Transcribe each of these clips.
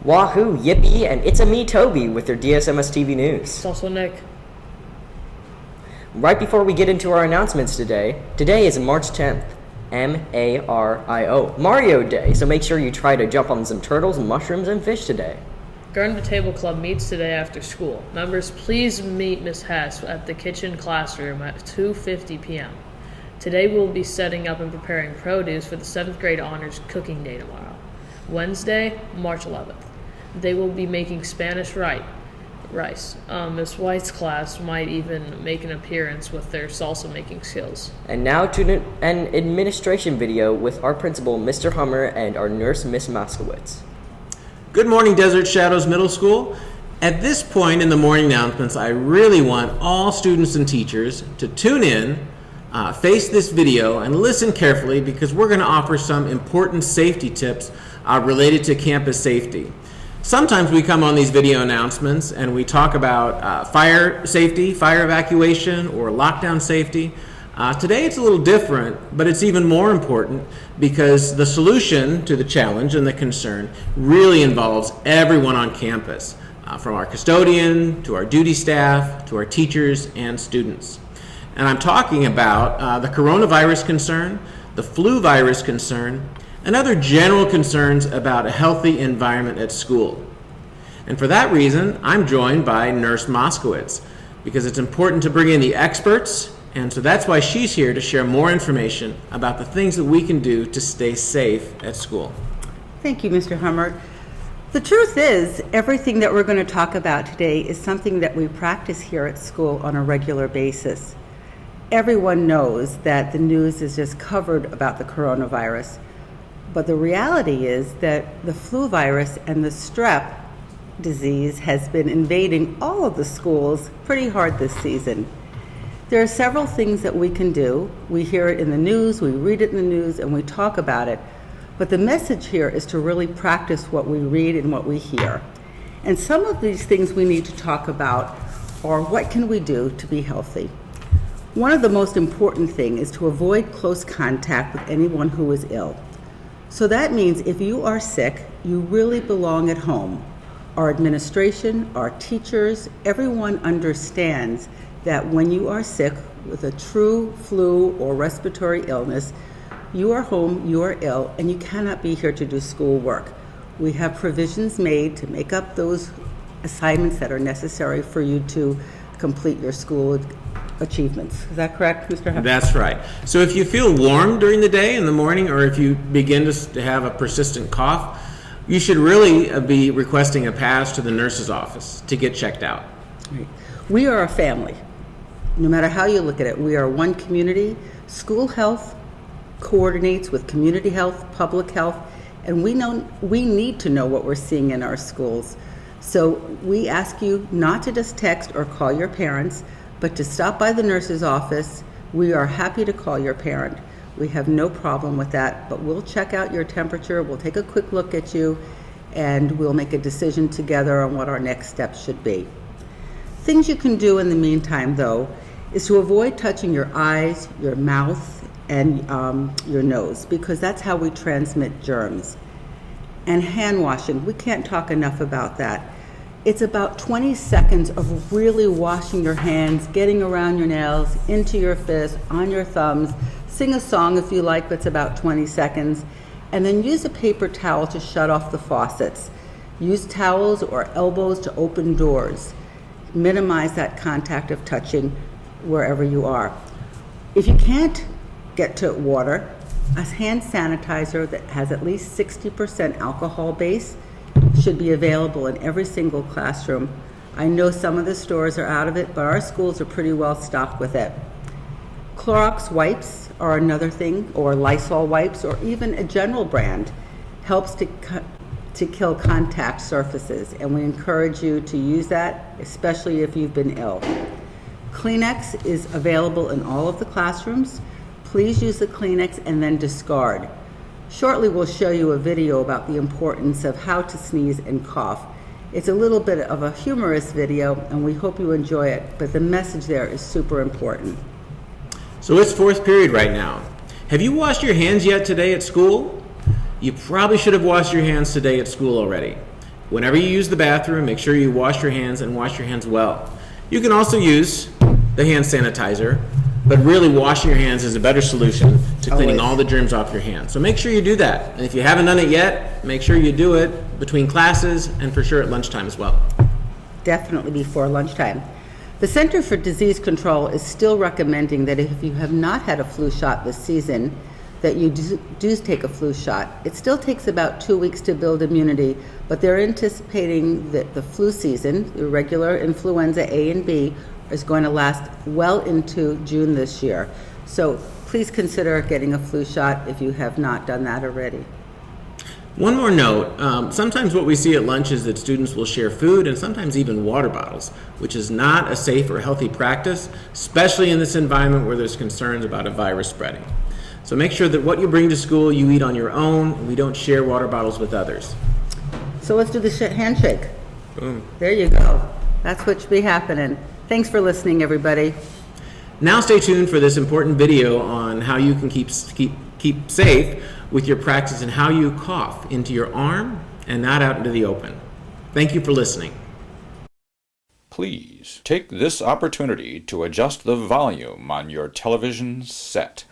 Wahoo, yippee, and it's a me, Toby, with your DSMS TV news. It's also Nick. Right before we get into our announcements today is March 10th, M-A-R-I-O, Mario Day, so make sure you try to jump on some turtles, mushrooms, and fish today. Garden to Table Club meets today after school. Members, please meet Miss Hess at the kitchen classroom at 2:50 p.m. Today we'll be setting up and preparing produce for the 7th grade honors cooking day tomorrow. Wednesday, March 11th. They will be making Spanish rice. Miss White's class might even make an appearance with their salsa making skills. And now to an administration video with our principal, Mr. Hummer, and our nurse, Miss Moskowitz. Good morning, Desert Shadows Middle School. At this point in the morning announcements, I really want all students and teachers to tune in, face this video, and listen carefully because we're going to offer some important safety tips related to campus safety. Sometimes we come on these video announcements and we talk about fire safety, fire evacuation, or lockdown safety. Today it's a little different, but it's even more important because the solution to the challenge and the concern really involves everyone on campus, from our custodian to our duty staff to our teachers and students. And I'm talking about the coronavirus concern, the flu virus concern, and other general concerns about a healthy environment at school. And for that reason, I'm joined by Nurse Moskowitz because it's important to bring in the experts, and so that's why she's here to share more information about the things that we can do to stay safe at school. Thank you, Mr. Hummer. The truth is, everything that we're going to talk about today is something that we practice here at school on a regular basis. Everyone knows that the news is just covered about the coronavirus. But the reality is that the flu virus and the strep disease has been invading all of the schools pretty hard this season. There are several things that we can do. We hear it in the news, we read it in the news, and we talk about it. But the message here is to really practice what we read and what we hear. And some of these things we need to talk about are what can we do to be healthy. One of the most important things is to avoid close contact with anyone who is ill. So that means if you are sick, you really belong at home. Our administration, our teachers, everyone understands that when you are sick with a true flu or respiratory illness, you are home, you are ill, and you cannot be here to do school work. We have provisions made to make up those assignments that are necessary for you to complete your school achievements. Is that correct, Mr. Huff? That's right. So if you feel warm during the day in the morning, or if you begin to have a persistent cough, you should really be requesting a pass to the nurse's office to get checked out. Right. We are a family. No matter how you look at it, we are one community. School health coordinates with community health, public health, and we need to know what we're seeing in our schools. So we ask you not to just text or call your parents, but to stop by the nurse's office. We are happy to call your parent. We have no problem with that, but we'll check out your temperature, we'll take a quick look at you, and we'll make a decision together on what our next steps should be. Things you can do in the meantime, though, is to avoid touching your eyes, your mouth, and your nose, because that's how we transmit germs. And hand washing, we can't talk enough about that. It's about 20 seconds of really washing your hands, getting around your nails, into your fist, on your thumbs. Sing a song if you like, that's about 20 seconds. And then use a paper towel to shut off the faucets. Use towels or elbows to open doors. Minimize that contact of touching wherever you are. If you can't get to water, a hand sanitizer that has at least 60% alcohol base should be available in every single classroom. I know some of the stores are out of it, but our schools are pretty well stocked with it. Clorox wipes are another thing, or Lysol wipes, or even a general brand helps to kill contact surfaces, and we encourage you to use that, especially if you've been ill. Kleenex is available in all of the classrooms. Please use the Kleenex and then discard. Shortly, we'll show you a video about the importance of how to sneeze and cough. It's a little bit of a humorous video, and we hope you enjoy it, but the message there is super important. So it's fourth period right now. Have you washed your hands yet today at school? You probably should have washed your hands today at school already. Whenever you use the bathroom, make sure you wash your hands and wash your hands well. You can also use the hand sanitizer, but really washing your hands is a better solution to cleaning all the germs off your hands. So make sure you do that. And if you haven't done it yet, make sure you do it between classes and for sure at lunchtime as well. Definitely before lunchtime. The Center for Disease Control is still recommending that if you have not had a flu shot this season, that you do take a flu shot. It still takes about 2 weeks to build immunity, but they're anticipating that the flu season, the regular influenza A and B, is going to last well into June this year. So please consider getting a flu shot if you have not done that already. One more note, sometimes what we see at lunch is that students will share food and sometimes even water bottles, which is not a safe or healthy practice, especially in this environment where there's concerns about a virus spreading. So make sure that what you bring to school you eat on your own, and we don't share water bottles with others. So let's do the handshake. Boom. There you go. That's what should be happening. Thanks for listening, everybody. Now stay tuned for this important video on how you can keep safe with your practice and how you cough into your arm and not out into the open. Thank you for listening. Please take this opportunity to adjust the volume on your television set.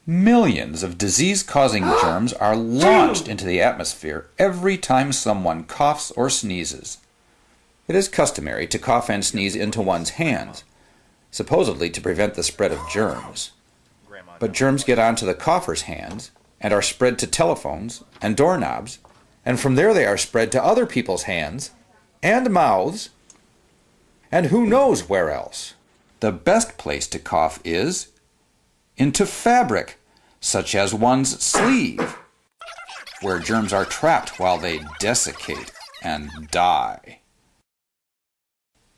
Millions of disease-causing germs are launched into the atmosphere every time someone coughs or sneezes. It is customary to cough and sneeze into one's hands, supposedly to prevent the spread of germs. But germs get onto the cougher's hands and are spread to telephones and doorknobs, and from there they are spread to other people's hands and mouths, and who knows where else. The best place to cough is into fabric, such as one's sleeve, where germs are trapped while they desiccate and die.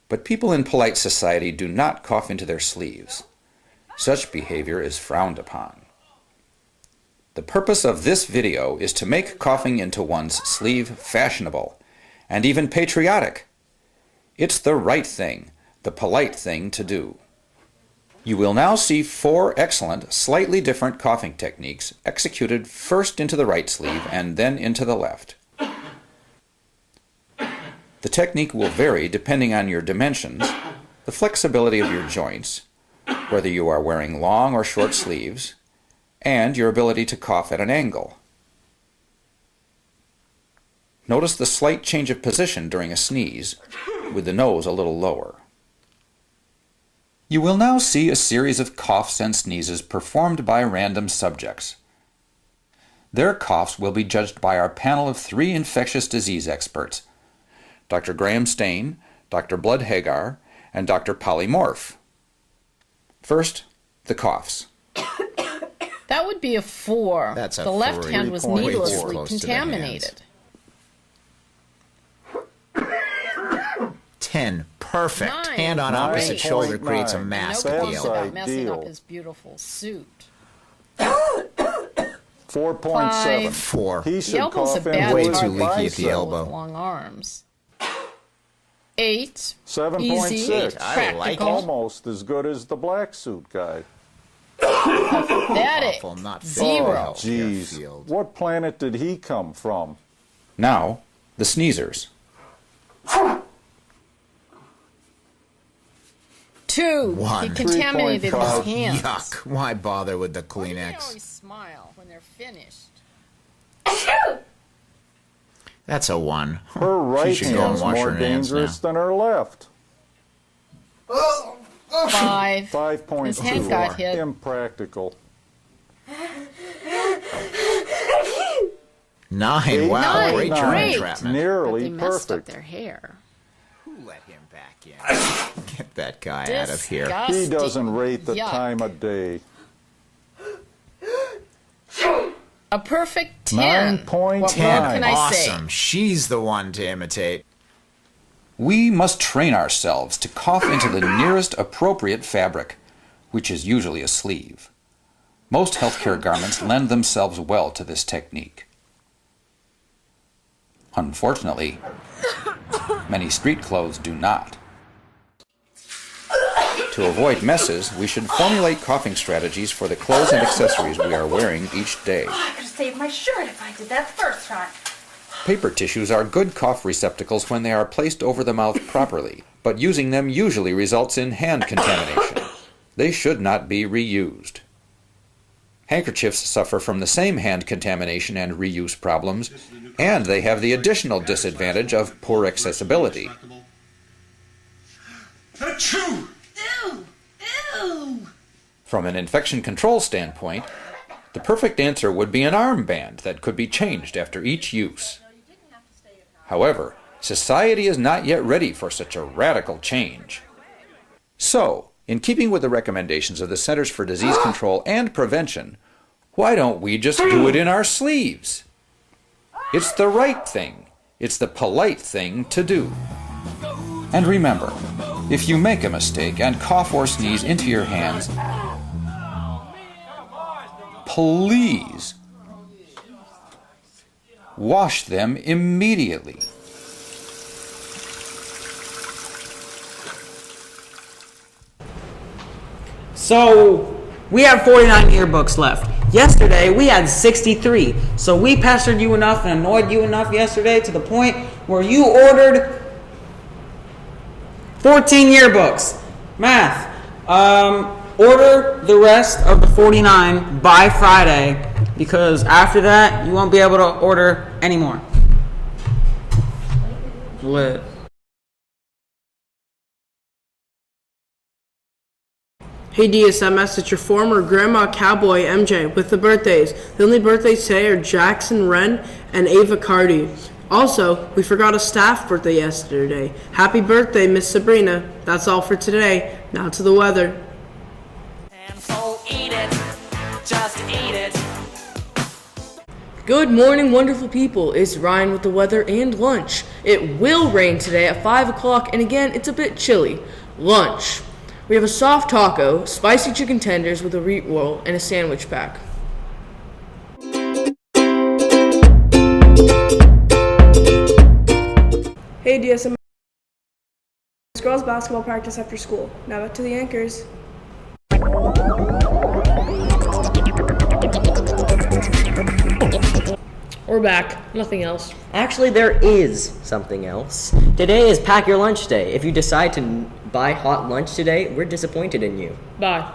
But people in polite society do not cough into their sleeves. Such behavior is frowned upon. The purpose of this video is to make coughing into one's sleeve fashionable and even patriotic. It's the right thing, the polite thing to do. You will now see 4 excellent, slightly different coughing techniques executed first into the right sleeve and then into the left. The technique will vary depending on your dimensions, the flexibility of your joints, whether you are wearing long or short sleeves, and your ability to cough at an angle. Notice the slight change of position during a sneeze, with the nose a little lower. You will now see a series of coughs and sneezes performed by random subjects. Their coughs will be judged by our panel of 3 infectious disease experts, Dr. Graham Stain, Dr. Blood Hagar, and Dr. Polymorph. First, the coughs. That would be a 4. That's a the left 3. hand was Way too needlessly close to the contaminated. 10. Perfect. 9. Hand on opposite shoulder creates a No massive qualms deal. about messing up Deal. his beautiful suit. 4.7. 4. He The should elbow's a cough bad into Way his too leaky at the bicep. elbow. with long arms. 8. 7.6. Easy. I like Practical. Almost as good as the black suit guy. Pathetic. Awful, not fit. 0. Oh, jeez. Airfield. What planet did he come from? Now, the sneezers. 2. 1. He contaminated his 3.5. hands. Yuck. Why bother with the Why do they Kleenex? always smile when they're finished? That's a 1. Her right should go and hand's wash more her hands dangerous now. than her left. 5. 5.2. His hand got hit. Impractical. 9. Wow. 9. Great germ Great. entrapment. But Nearly they messed up perfect. their hair. Who let him back in? Get that guy out of here. He doesn't rate the Yuck. time of day. A perfect 10. 9.9. What more 10. can I say? Awesome. She's the one to imitate. We must train ourselves to cough into the nearest appropriate fabric, which is usually a sleeve. Most healthcare garments lend themselves well to this technique. Unfortunately, many street clothes do not. To avoid messes, we should formulate coughing strategies for the clothes and accessories we are wearing each day. Oh, I could have saved my shirt if I did that the first time. Paper tissues are good cough receptacles when they are placed over the mouth properly, but using them usually results in hand contamination. They should not be reused. Handkerchiefs suffer from the same hand contamination and reuse problems, and they have the additional disadvantage of poor accessibility. Achoo! Ew! Ew! From an infection control standpoint, the perfect answer would be an armband that could be changed after each use. However, society is not yet ready for such a radical change. So, in keeping with the recommendations of the Centers for Disease Control and Prevention, why don't we just do it in our sleeves? It's the right thing. It's the polite thing to do. And remember, if you make a mistake and cough or sneeze into your hands, please wash them immediately. So, we have 49 yearbooks left. Yesterday, we had 63. So we pestered you enough and annoyed you enough yesterday to the point where you ordered 14 yearbooks. Math. Order the rest of the 49 by Friday, because after that, you won't be able to order anymore. Lit. Hey DSMS, it's your former Grandma Cowboy MJ with the birthdays. The only birthdays today are Jackson Wren and Ava Cardi. Also, we forgot a staff birthday yesterday. Happy birthday, Miss Sabrina. That's all for today. Now to the weather. And so eat it, just eat it. Good morning, wonderful people. It's Ryan with the weather and lunch. It will rain today at 5 o'clock, and again, it's a bit chilly. Lunch. We have a soft taco, spicy chicken tenders with a wheat roll, and a sandwich pack. Hey DSMS, girls basketball practice after school. Now back to the anchors. We're back. Nothing else. Actually, there is something else. Today is Pack Your Lunch Day. If you decide to buy hot lunch today, we're disappointed in you. Bye.